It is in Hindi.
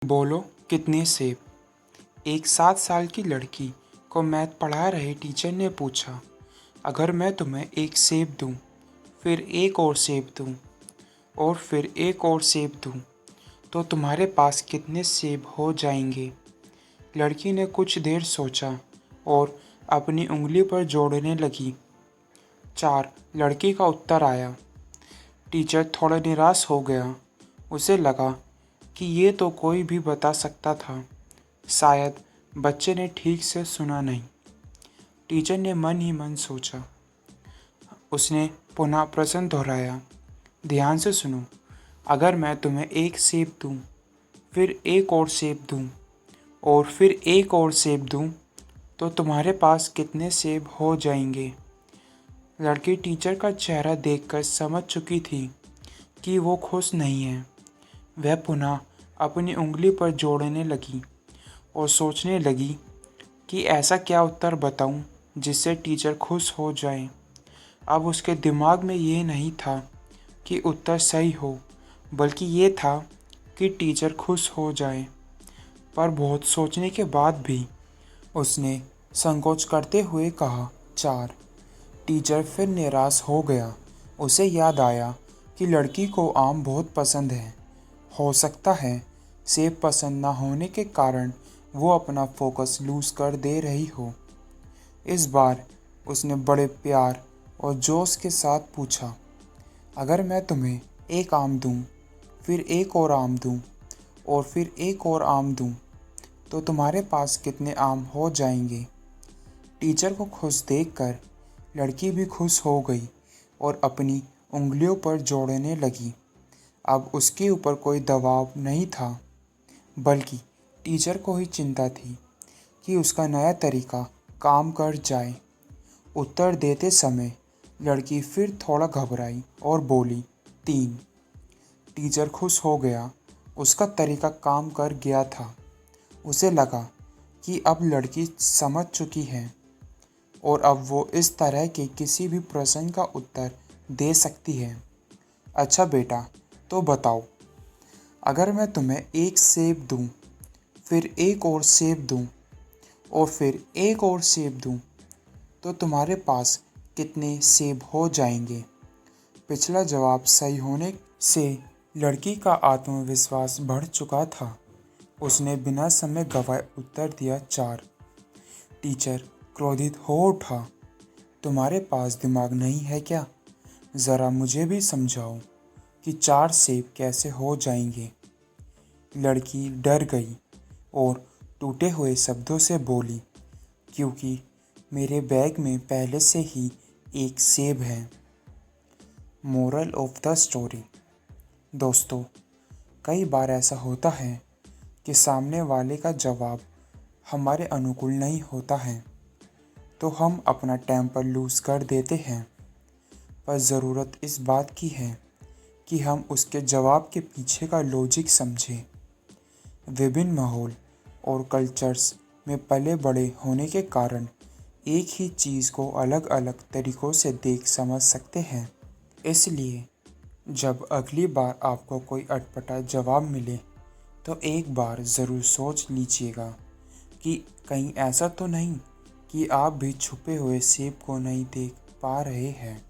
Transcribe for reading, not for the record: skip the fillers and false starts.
बोलो कितने सेब? एक 7 साल की लड़की को मैथ पढ़ा रहे टीचर ने पूछा, अगर मैं तुम्हें एक सेब दूं, फिर एक और सेब दूं, और फिर एक और सेब दूं, तो तुम्हारे पास कितने सेब हो जाएंगे? लड़की ने कुछ देर सोचा और अपनी उंगली पर जोड़ने लगी। 4। लड़की का उत्तर आया। टीचर थोड़ा निराश हो गया। उसे लगा कि ये तो कोई भी बता सकता था। शायद बच्चे ने ठीक से सुना नहीं। टीचर ने मन ही मन सोचा। उसने पुनः प्रश्न दोहराया, ध्यान से सुनो, अगर मैं तुम्हें एक सेब दूं, फिर एक और सेब दूं, और फिर एक और सेब दूं, तो तुम्हारे पास कितने सेब हो जाएंगे? लड़की टीचर का चेहरा देखकर समझ चुकी थी कि वो खुश नहीं है। वह पुनः अपनी उंगली पर जोड़ने लगी और सोचने लगी कि ऐसा क्या उत्तर बताऊं जिससे टीचर खुश हो जाए। अब उसके दिमाग में ये नहीं था कि उत्तर सही हो, बल्कि ये था कि टीचर खुश हो जाए। पर बहुत सोचने के बाद भी उसने संकोच करते हुए कहा, 4। टीचर फिर निराश हो गया। उसे याद आया कि लड़की को आम बहुत पसंद है। हो सकता है सेब पसंद ना होने के कारण वो अपना फोकस लूज कर दे रही हो। इस बार उसने बड़े प्यार और जोश के साथ पूछा, अगर मैं तुम्हें एक आम दूं, फिर एक और आम दूं, और फिर एक और आम दूं, तो तुम्हारे पास कितने आम हो जाएंगे? टीचर को खुश देखकर लड़की भी खुश हो गई और अपनी उंगलियों पर जोड़ने लगी। अब उसके ऊपर कोई दबाव नहीं था, बल्कि टीचर को ही चिंता थी कि उसका नया तरीका काम कर जाए। उत्तर देते समय लड़की फिर थोड़ा घबराई और बोली, 3। टीचर खुश हो गया। उसका तरीका काम कर गया था। उसे लगा कि अब लड़की समझ चुकी है और अब वो इस तरह के किसी भी प्रश्न का उत्तर दे सकती है। अच्छा बेटा, तो बताओ, अगर मैं तुम्हें एक सेब दूं, फिर एक और सेब दूं, और फिर एक और सेब दूं, तो तुम्हारे पास कितने सेब हो जाएंगे? पिछला जवाब सही होने से लड़की का आत्मविश्वास बढ़ चुका था। उसने बिना समय गंवाए उत्तर दिया, 4। टीचर क्रोधित हो उठा, तुम्हारे पास दिमाग नहीं है क्या? ज़रा मुझे भी समझाओ कि 4 सेब कैसे हो जाएंगे? लड़की डर गई और टूटे हुए शब्दों से बोली, क्योंकि मेरे बैग में पहले से ही एक सेब है। Moral of the story. दोस्तों, कई बार ऐसा होता है कि सामने वाले का जवाब हमारे अनुकूल नहीं होता है, तो हम अपना टेम्पर लूज़ कर देते हैं। पर ज़रूरत इस बात की है कि हम उसके जवाब के पीछे का लॉजिक समझें। विभिन्न माहौल और कल्चर्स में पले बड़े होने के कारण एक ही चीज़ को अलग अलग तरीक़ों से देख समझ सकते हैं। इसलिए जब अगली बार आपको कोई अटपटा जवाब मिले, तो एक बार ज़रूर सोच लीजिएगा कि कहीं ऐसा तो नहीं कि आप भी छुपे हुए सेब को नहीं देख पा रहे हैं।